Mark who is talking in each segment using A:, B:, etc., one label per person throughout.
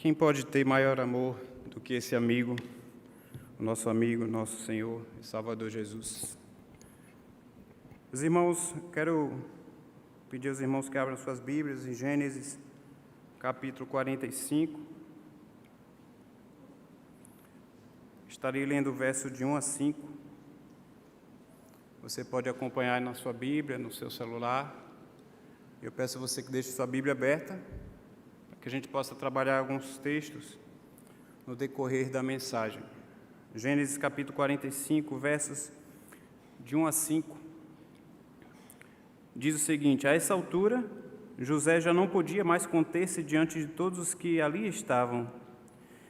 A: Quem pode ter maior amor do que esse amigo, nosso Senhor e Salvador Jesus? Os irmãos, quero pedir aos irmãos que abram suas Bíblias em Gênesis, capítulo 45. Estarei lendo o verso de 1 a 5. Você pode acompanhar na sua Bíblia, no seu celular. Eu peço a você que deixe sua Bíblia aberta, para que a gente possa trabalhar alguns textos no decorrer da mensagem. Gênesis capítulo 45, versos de 1 a 5. Diz o seguinte: a essa altura, José já não podia mais conter-se diante de todos os que ali estavam,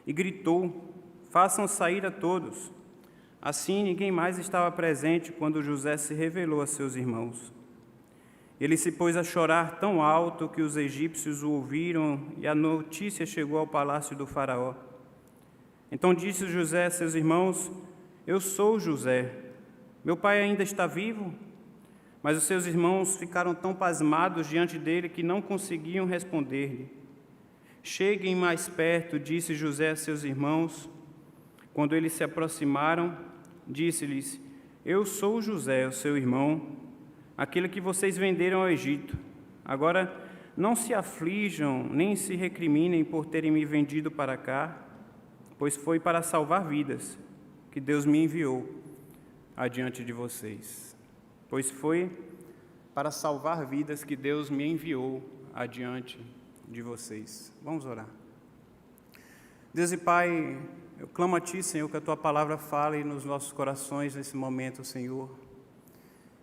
A: e gritou: façam sair a todos. Assim, ninguém mais estava presente quando José se revelou a seus irmãos. Ele se pôs a chorar tão alto que os egípcios o ouviram, e a notícia chegou ao palácio do faraó. Então disse José a seus irmãos: eu sou José. Meu pai ainda está vivo? Mas os seus irmãos ficaram tão pasmados diante dele que não conseguiam responder-lhe. Cheguem mais perto, disse José a seus irmãos. Quando eles se aproximaram, disse-lhes: eu sou José, o seu irmão, aquele que vocês venderam ao Egito. Agora, não se aflijam, nem se recriminem por terem me vendido para cá, pois foi para salvar vidas que Deus me enviou adiante de vocês. Pois foi para salvar vidas que Deus me enviou adiante de vocês. Vamos orar. Deus e Pai, eu clamo a Ti, Senhor, que a Tua palavra fale nos nossos corações nesse momento, Senhor.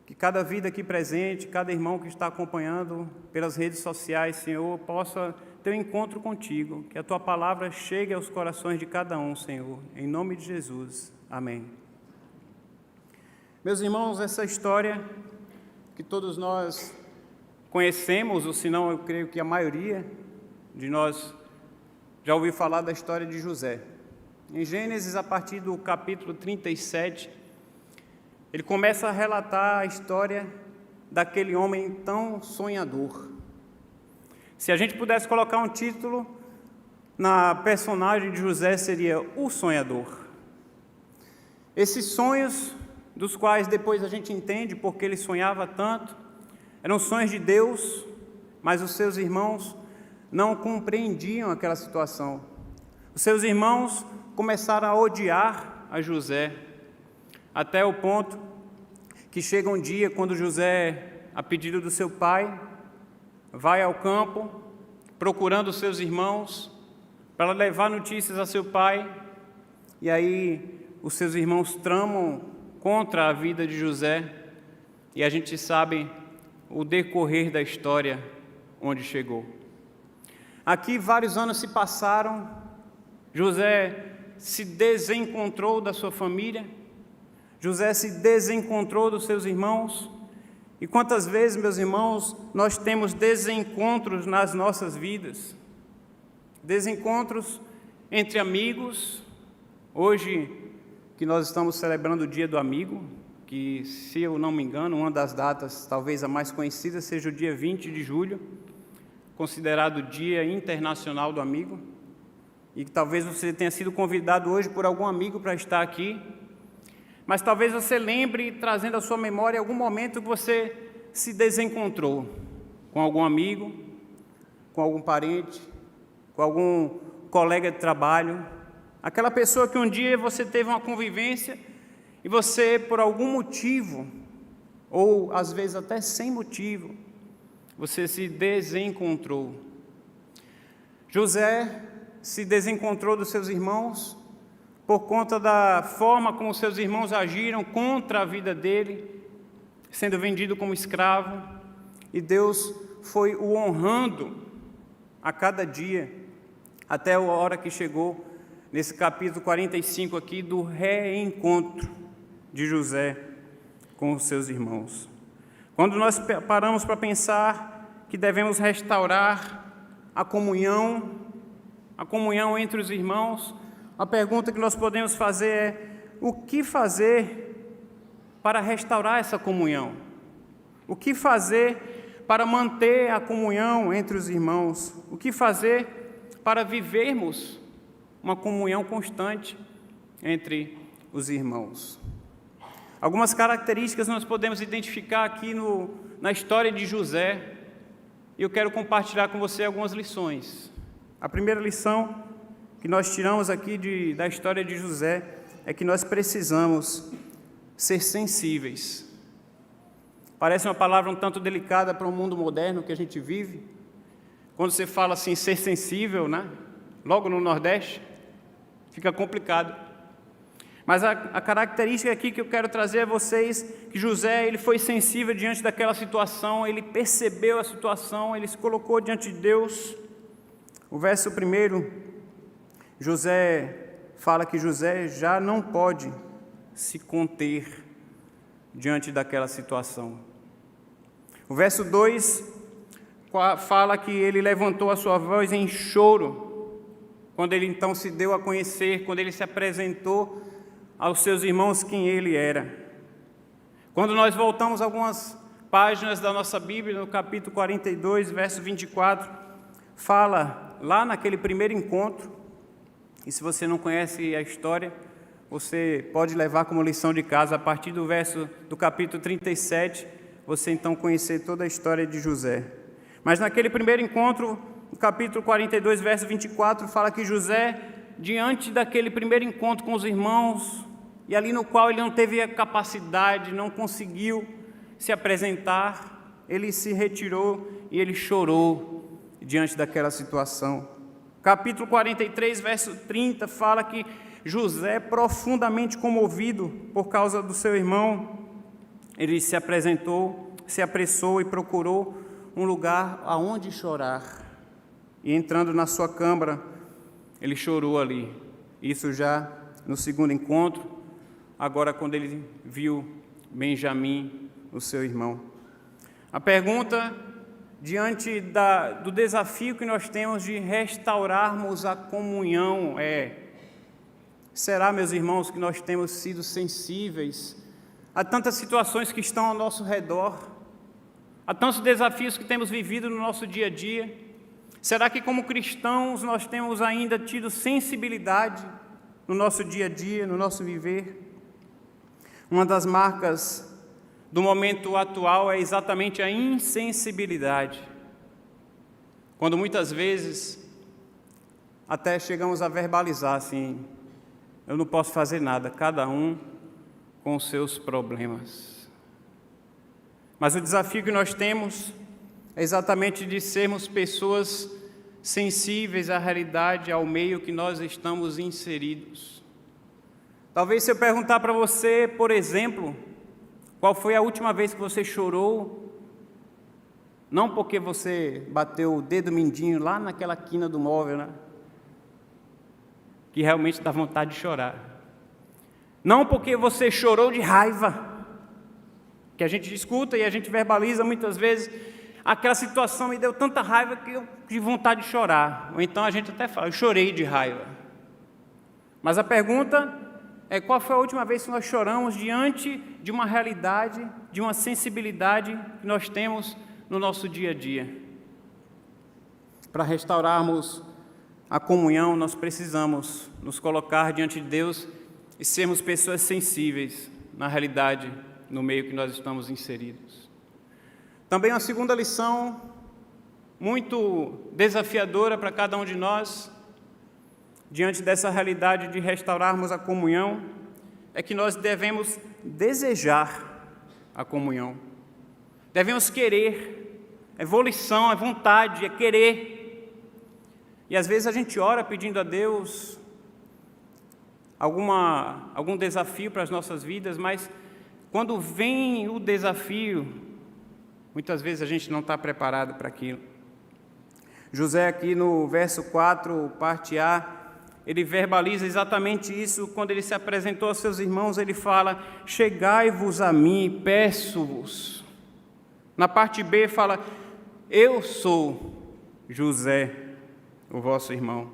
A: Que cada vida aqui presente, cada irmão que está acompanhando pelas redes sociais, Senhor, possa ter um encontro contigo. Que a Tua palavra chegue aos corações de cada um, Senhor. Em nome de Jesus. Amém. Meus irmãos, essa história que todos nós conhecemos, ou se não, eu creio que a maioria de nós já ouviu falar da história de José. Em Gênesis, a partir do capítulo 37, ele começa a relatar a história daquele homem tão sonhador. Se a gente pudesse colocar um título na personagem de José, seria o sonhador. Esses sonhos, dos quais depois a gente entende porque ele sonhava tanto, eram sonhos de Deus, mas os seus irmãos não compreendiam aquela situação. Os seus irmãos começaram a odiar a José, até o ponto que chega um dia quando José, a pedido do seu pai, vai ao campo procurando os seus irmãos para levar notícias a seu pai, e aí os seus irmãos tramam contra a vida de José, e a gente sabe o decorrer da história onde chegou. Aqui vários anos se passaram, José se desencontrou da sua família, José se desencontrou dos seus irmãos. E quantas vezes, meus irmãos, nós temos desencontros nas nossas vidas? Desencontros entre amigos. Hoje, que nós estamos celebrando o Dia do Amigo, que, se eu não me engano, uma das datas, talvez a mais conhecida, seja o dia 20 de julho, considerado o Dia Internacional do Amigo, e que talvez você tenha sido convidado hoje por algum amigo para estar aqui, mas talvez você lembre, trazendo à sua memória, algum momento que você se desencontrou com algum amigo, com algum parente, com algum colega de trabalho, aquela pessoa que um dia você teve uma convivência e você, por algum motivo, ou às vezes até sem motivo, você se desencontrou. José se desencontrou dos seus irmãos por conta da forma como seus irmãos agiram contra a vida dele, sendo vendido como escravo, e Deus foi o honrando a cada dia, até a hora que chegou nesse capítulo 45 aqui, do reencontro de José com os seus irmãos. Quando nós paramos para pensar que devemos restaurar a comunhão entre os irmãos, a pergunta que nós podemos fazer é: o que fazer para restaurar essa comunhão? O que fazer para manter a comunhão entre os irmãos? O que fazer para vivermos uma comunhão constante entre os irmãos. Algumas características nós podemos identificar aqui na história de José, e eu quero compartilhar com você algumas lições. A primeira lição que nós tiramos aqui da história de José é que nós precisamos ser sensíveis. Parece uma palavra um tanto delicada para o mundo moderno que a gente vive. Quando você fala assim, ser sensível, né? Logo no Nordeste, fica complicado. Mas a característica aqui que eu quero trazer a vocês, que José ele foi sensível diante daquela situação, ele percebeu a situação, ele se colocou diante de Deus. O verso 1, José fala que José já não pode se conter diante daquela situação. O verso 2 fala que ele levantou a sua voz em choro, quando ele então se deu a conhecer, quando ele se apresentou aos seus irmãos quem ele era. Quando nós voltamos algumas páginas da nossa Bíblia, no capítulo 42, verso 24, fala lá naquele primeiro encontro, e se você não conhece a história, você pode levar como lição de casa, a partir do capítulo 37, você então conhecer toda a história de José. Mas naquele primeiro encontro, no capítulo 42, verso 24, fala que José, diante daquele primeiro encontro com os irmãos, e ali no qual ele não teve a capacidade, não conseguiu se apresentar, ele se retirou e ele chorou diante daquela situação. Capítulo 43, verso 30, fala que José, profundamente comovido por causa do seu irmão, ele se apresentou, se apressou e procurou um lugar aonde chorar. E entrando na sua câmara, ele chorou ali. Isso já no segundo encontro, agora quando ele viu Benjamim, o seu irmão. A pergunta, diante do desafio que nós temos de restaurarmos a comunhão será, meus irmãos, que nós temos sido sensíveis a tantas situações que estão ao nosso redor, a tantos desafios que temos vivido no nosso dia a dia? Será que como cristãos nós temos ainda tido sensibilidade no nosso dia a dia, no nosso viver? Uma das marcas do momento atual é exatamente a insensibilidade, quando muitas vezes até chegamos a verbalizar assim: eu não posso fazer nada, cada um com os seus problemas. Mas o desafio que nós temos é exatamente de sermos pessoas sensíveis à realidade, ao meio que nós estamos inseridos. Talvez se eu perguntar para você, por exemplo, qual foi a última vez que você chorou, não porque você bateu o dedo mindinho lá naquela quina do móvel, né? Que realmente dá vontade de chorar. Não porque você chorou de raiva, que a gente escuta e a gente verbaliza muitas vezes, aquela situação me deu tanta raiva que eu tive vontade de chorar. Ou então a gente até fala, eu chorei de raiva. Mas a pergunta é: qual foi a última vez que nós choramos diante de uma realidade, de uma sensibilidade que nós temos no nosso dia a dia? Para restaurarmos a comunhão, nós precisamos nos colocar diante de Deus e sermos pessoas sensíveis na realidade, no meio que nós estamos inseridos. Também uma segunda lição muito desafiadora para cada um de nós, diante dessa realidade de restaurarmos a comunhão, é que nós devemos desejar a comunhão. Devemos querer, é volição, é vontade, é querer. E às vezes a gente ora pedindo a Deus algum desafio para as nossas vidas, mas quando vem o desafio, muitas vezes a gente não está preparado para aquilo. José aqui no verso 4, parte A, ele verbaliza exatamente isso. Quando ele se apresentou aos seus irmãos, ele fala: chegai-vos a mim, peço-vos. Na parte B fala: eu sou José, o vosso irmão.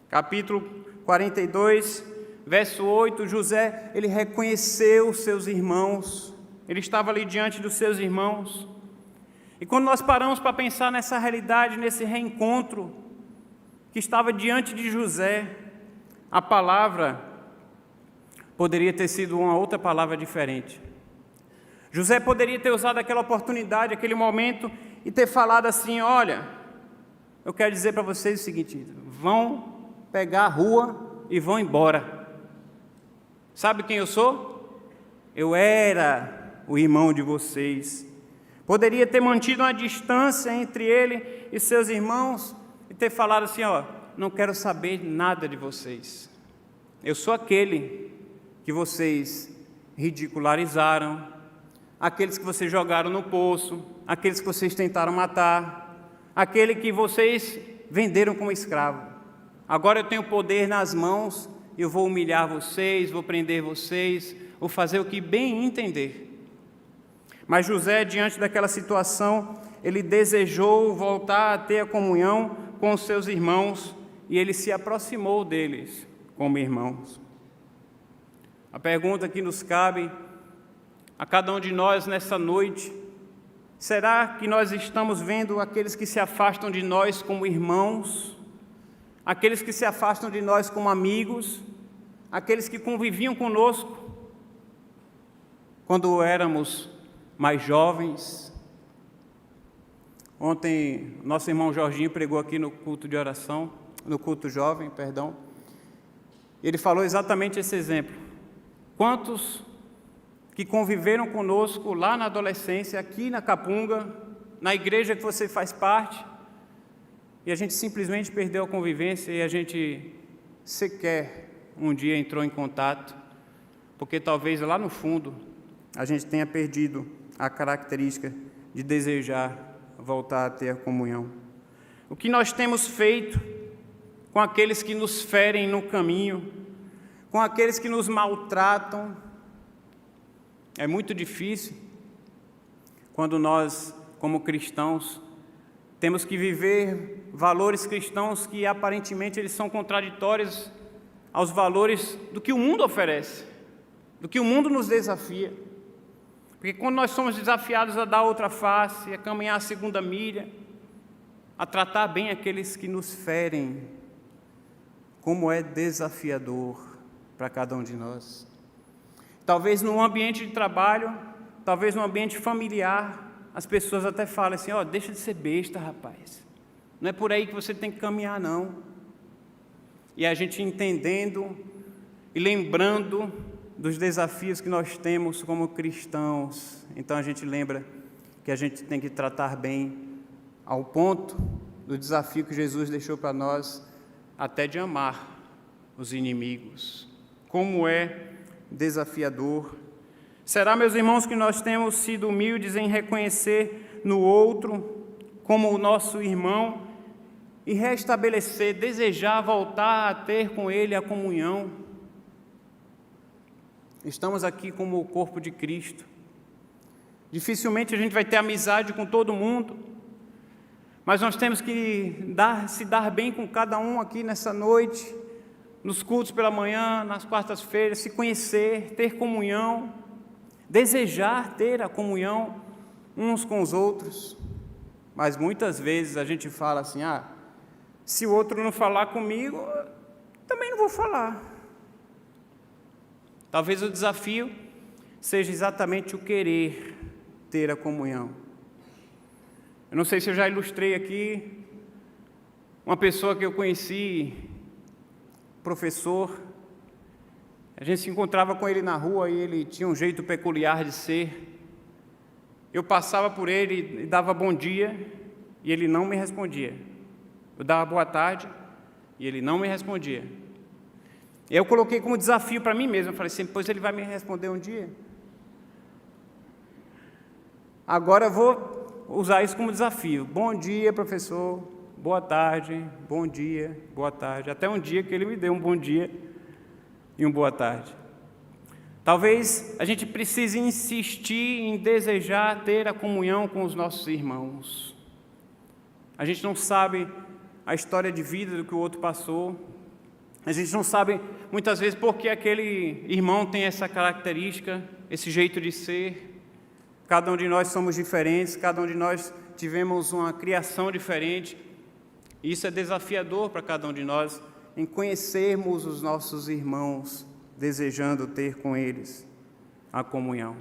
A: Capítulo 42, verso 8, José, ele reconheceu seus irmãos, ele estava ali diante dos seus irmãos. E quando nós paramos para pensar nessa realidade, nesse reencontro, que estava diante de José, a palavra poderia ter sido uma outra palavra diferente. José poderia ter usado aquela oportunidade, aquele momento, e ter falado assim: olha, eu quero dizer para vocês o seguinte, vão pegar a rua e vão embora. Sabe quem eu sou? Eu era o irmão de vocês. Poderia ter mantido uma distância entre ele e seus irmãos e ter falado assim: ó, não quero saber nada de vocês. Eu sou aquele que vocês ridicularizaram, aqueles que vocês jogaram no poço, aqueles que vocês tentaram matar, aquele que vocês venderam como escravo. Agora eu tenho poder nas mãos, eu vou humilhar vocês, vou prender vocês, vou fazer o que bem entender. Mas José, diante daquela situação, ele desejou voltar a ter a comunhão com os seus irmãos e ele se aproximou deles como irmãos. A pergunta que nos cabe a cada um de nós nessa noite: será que nós estamos vendo aqueles que se afastam de nós como irmãos, aqueles que se afastam de nós como amigos, aqueles que conviviam conosco quando éramos mais jovens? Ontem, nosso irmão Jorginho pregou aqui no culto de oração, no culto jovem, perdão. Ele falou exatamente esse exemplo. Quantos que conviveram conosco lá na adolescência, aqui na Capunga, na igreja que você faz parte, e a gente simplesmente perdeu a convivência e a gente sequer um dia entrou em contato, porque talvez lá no fundo a gente tenha perdido a característica de desejar voltar a ter a comunhão. O que nós temos feito com aqueles que nos ferem no caminho, com aqueles que nos maltratam? É muito difícil quando nós, como cristãos, temos que viver valores cristãos que aparentemente eles são contraditórios aos valores do que o mundo oferece, do que o mundo nos desafia. Porque quando nós somos desafiados a dar outra face, a caminhar a segunda milha, a tratar bem aqueles que nos ferem, como é desafiador para cada um de nós. Talvez no ambiente de trabalho, talvez no ambiente familiar, as pessoas até falam assim: ó, deixa de ser besta, rapaz. Não é por aí que você tem que caminhar, não. E a gente entendendo e lembrando dos desafios que nós temos como cristãos, então a gente lembra que a gente tem que tratar bem ao ponto do desafio que Jesus deixou para nós, até de amar os inimigos. Como é desafiador. Será, meus irmãos, que nós temos sido humildes em reconhecer no outro como o nosso irmão e restabelecer, desejar voltar a ter com ele a comunhão? Estamos aqui como o corpo de Cristo. Dificilmente a gente vai ter amizade com todo mundo, mas nós temos que se dar bem com cada um aqui nessa noite, nos cultos pela manhã, nas quartas-feiras, se conhecer, ter comunhão, desejar ter a comunhão uns com os outros. Mas muitas vezes a gente fala assim: ah, se o outro não falar comigo, eu também não vou falar. Talvez o desafio seja exatamente o querer ter a comunhão. Eu não sei se eu já ilustrei aqui uma pessoa que eu conheci, professor. A gente se encontrava com ele na rua e ele tinha um jeito peculiar de ser. Eu passava por ele e dava bom dia e ele não me respondia. Eu dava boa tarde e ele não me respondia. Eu coloquei como desafio para mim mesmo. Eu falei assim: pois ele vai me responder um dia. Agora eu vou usar isso como desafio. Bom dia, professor. Boa tarde, bom dia, boa tarde. Até um dia que ele me deu um bom dia e um boa tarde. Talvez a gente precise insistir em desejar ter a comunhão com os nossos irmãos. A gente não sabe a história de vida do que o outro passou. A gente não sabe, muitas vezes, por que aquele irmão tem essa característica, esse jeito de ser. Cada um de nós somos diferentes, cada um de nós tivemos uma criação diferente. E isso é desafiador para cada um de nós, em conhecermos os nossos irmãos, desejando ter com eles a comunhão.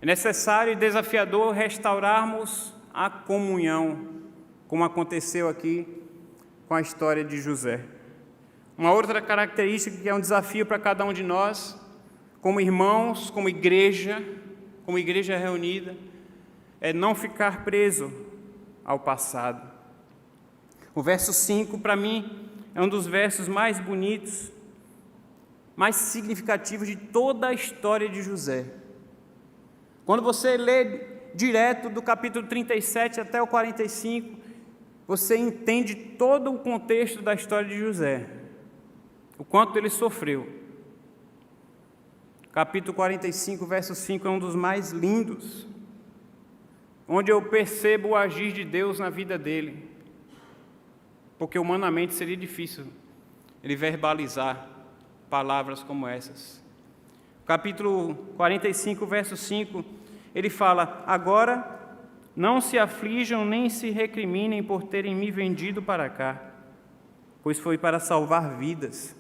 A: É necessário e desafiador restaurarmos a comunhão, como aconteceu aqui com a história de José. Uma outra característica que é um desafio para cada um de nós, como irmãos, como igreja reunida, é não ficar preso ao passado. O verso 5, para mim, é um dos versos mais bonitos, mais significativos de toda a história de José. Quando você lê direto do capítulo 37 até o 45, você entende todo o contexto da história de José, o quanto ele sofreu. Capítulo 45, verso 5 é um dos mais lindos, onde eu percebo o agir de Deus na vida dele, porque humanamente seria difícil ele verbalizar palavras como essas. Capítulo 45, verso 5, ele fala: agora não se aflijam nem se recriminem por terem me vendido para cá, pois foi para salvar vidas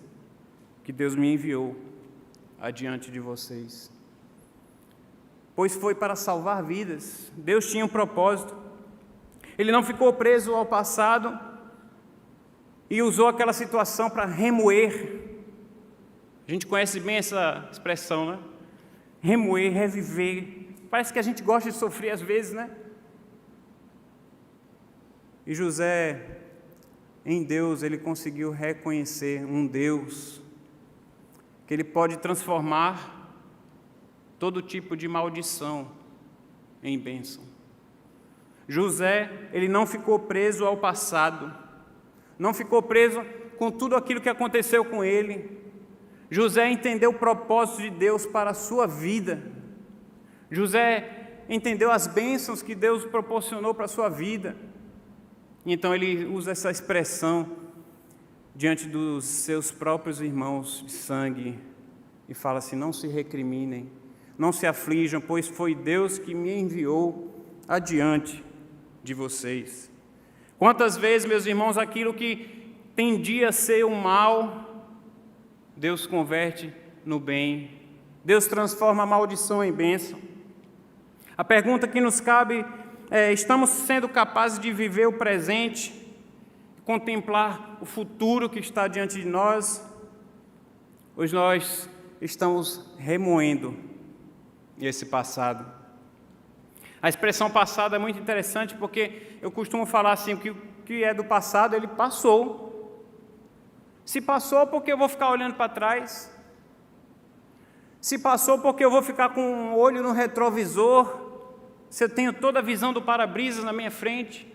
A: que Deus me enviou adiante de vocês. Pois foi para salvar vidas. Deus tinha um propósito. Ele não ficou preso ao passado e usou aquela situação para remoer. A gente conhece bem essa expressão, né? Remoer, reviver. Parece que a gente gosta de sofrer às vezes, né? E José, em Deus, ele conseguiu reconhecer um Deus que ele pode transformar todo tipo de maldição em bênção. José, ele não ficou preso ao passado, não ficou preso com tudo aquilo que aconteceu com ele. José entendeu o propósito de Deus para a sua vida. José entendeu as bênçãos que Deus proporcionou para a sua vida. Então ele usa essa expressão diante dos seus próprios irmãos de sangue e fala assim: não se recriminem, não se aflijam, pois foi Deus que me enviou adiante de vocês. Quantas vezes, meus irmãos, aquilo que tendia a ser o mal, Deus converte no bem, Deus transforma a maldição em bênção. A pergunta que nos cabe é: estamos sendo capazes de viver o presente, contemplar o futuro que está diante de nós? Hoje nós estamos remoendo esse passado. A expressão passado é muito interessante porque eu costumo falar assim: o que é do passado, ele passou. Se passou, porque eu vou ficar olhando para trás? Se passou, porque eu vou ficar com um olho no retrovisor? Se eu tenho toda a visão do para-brisas na minha frente?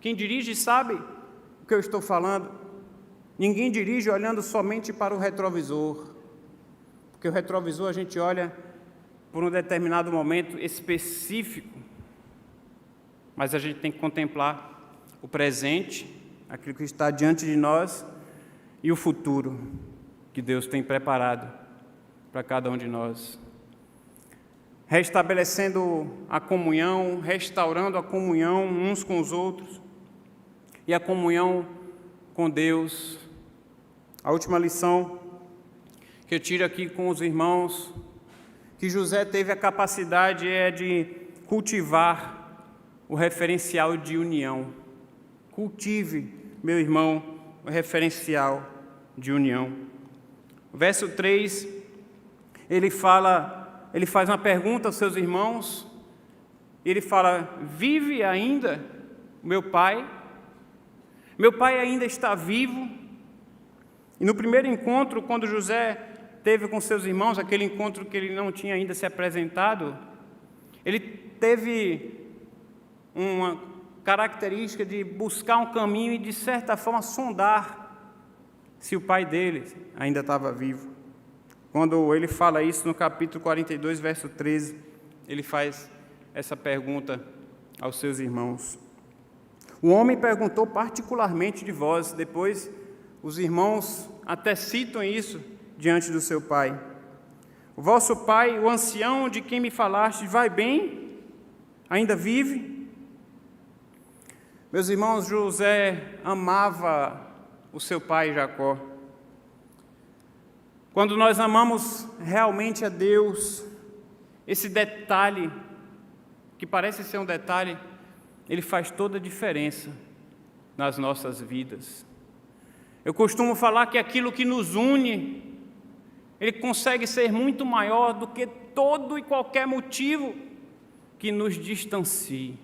A: Quem dirige sabe o que eu estou falando. Ninguém dirige olhando somente para o retrovisor, porque o retrovisor a gente olha por um determinado momento específico, mas a gente tem que contemplar o presente, aquilo que está diante de nós, e o futuro que Deus tem preparado para cada um de nós. Restabelecendo a comunhão, restaurando a comunhão uns com os outros e a comunhão com Deus. A última lição que eu tiro aqui com os irmãos, que José teve a capacidade de cultivar o referencial de união. Cultive, meu irmão, o referencial de união. O verso 3, ele faz uma pergunta aos seus irmãos, ele fala: vive ainda o meu pai? Meu pai ainda está vivo? E no primeiro encontro, quando José teve com seus irmãos, aquele encontro que ele não tinha ainda se apresentado, ele teve uma característica de buscar um caminho e, de certa forma, sondar se o pai dele ainda estava vivo. Quando ele fala isso no capítulo 42, verso 13, ele faz essa pergunta aos seus irmãos. O homem perguntou particularmente de vós. Depois, os irmãos até citam isso diante do seu pai. O vosso pai, o ancião de quem me falaste, vai bem? Ainda vive? Meus irmãos, José amava o seu pai Jacó. Quando nós amamos realmente a Deus, esse detalhe, que parece ser um detalhe, ele faz toda a diferença nas nossas vidas. Eu costumo falar que aquilo que nos une, ele consegue ser muito maior do que todo e qualquer motivo que nos distancie.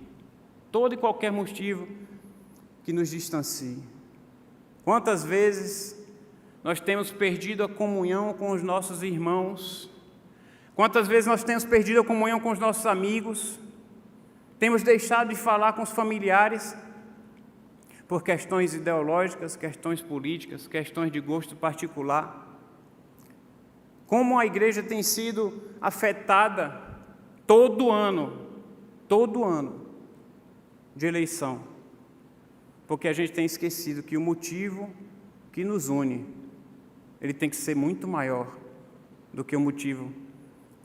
A: Todo e qualquer motivo que nos distancie. Quantas vezes nós temos perdido a comunhão com os nossos irmãos? Quantas vezes nós temos perdido a comunhão com os nossos amigos? Temos deixado de falar com os familiares por questões ideológicas, questões políticas, questões de gosto particular. Como a igreja tem sido afetada todo ano de eleição, porque a gente tem esquecido que o motivo que nos une, ele tem que ser muito maior do que o motivo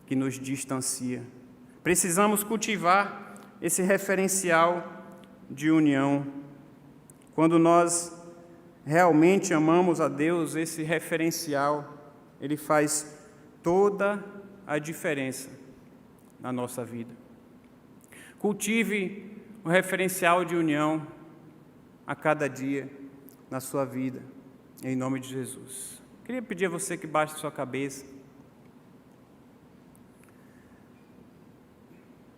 A: que nos distancia. Precisamos cultivar esse referencial de união. Quando nós realmente amamos a Deus, esse referencial, ele faz toda a diferença na nossa vida. Cultive o referencial de união a cada dia na sua vida, em nome de Jesus. Queria pedir a você que baixe sua cabeça,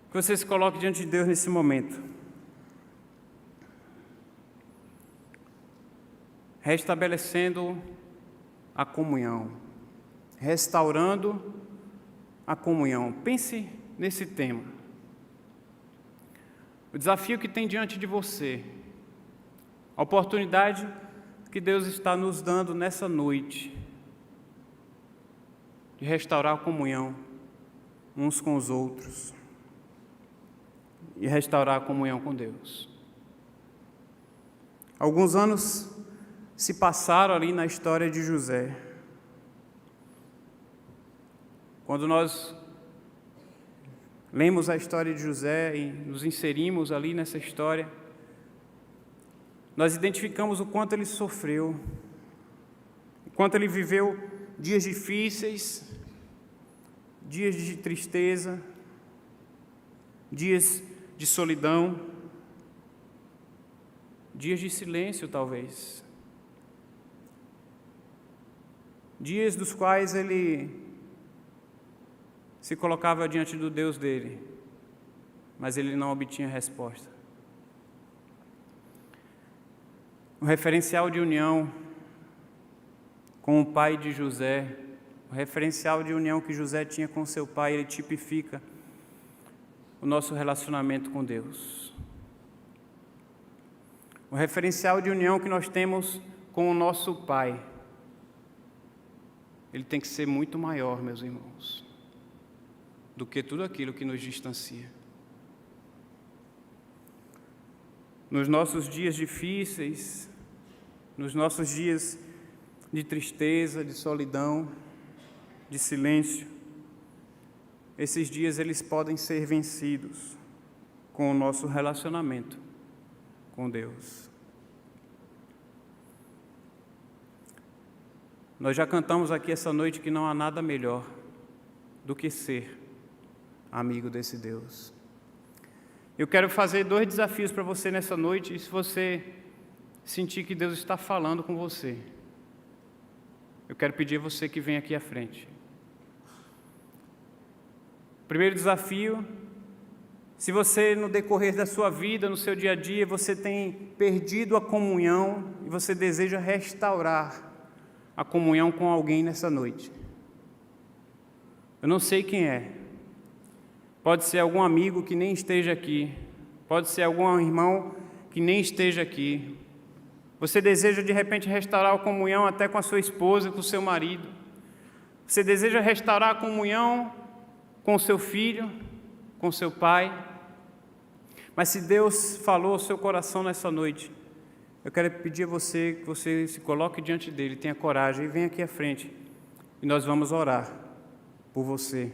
A: que você se coloque diante de Deus nesse momento, restabelecendo a comunhão, restaurando a comunhão. Pense nesse tema. O desafio que tem diante de você, a oportunidade que Deus está nos dando nessa noite de restaurar a comunhão uns com os outros e restaurar a comunhão com Deus. Alguns anos se passaram ali na história de José. Quando nós lemos a história de José e nos inserimos ali nessa história, nós identificamos o quanto ele sofreu, o quanto ele viveu dias difíceis, dias de tristeza, dias de solidão, dias de silêncio, talvez. Dias dos quais ele se colocava diante do Deus dele, mas ele não obtinha resposta. O referencial de união com o pai de José, o referencial de união que José tinha com seu pai, ele tipifica o nosso relacionamento com Deus. O referencial de união que nós temos com o nosso pai, ele tem que ser muito maior, meus irmãos, do que tudo aquilo que nos distancia. Nos nossos dias difíceis, nos nossos dias de tristeza, de solidão, de silêncio, esses dias eles podem ser vencidos com o nosso relacionamento com Deus. Nós já cantamos aqui essa noite que não há nada melhor do que ser amigo desse Deus. Eu quero fazer 2 desafios para você nessa noite, e se você sentir que Deus está falando com você, eu quero pedir a você que venha aqui à frente. Primeiro desafio: se você no decorrer da sua vida, no seu dia a dia, você tem perdido a comunhão e você deseja restaurar a comunhão com alguém nessa noite. Eu não sei quem é. Pode ser algum amigo que nem esteja aqui. Pode ser algum irmão que nem esteja aqui. Você deseja de repente restaurar a comunhão até com a sua esposa, com o seu marido. Você deseja restaurar a comunhão com o seu filho, com o seu pai. Mas se Deus falou ao seu coração nessa noite, eu quero pedir a você que você se coloque diante dele, tenha coragem e venha aqui à frente. E nós vamos orar por você.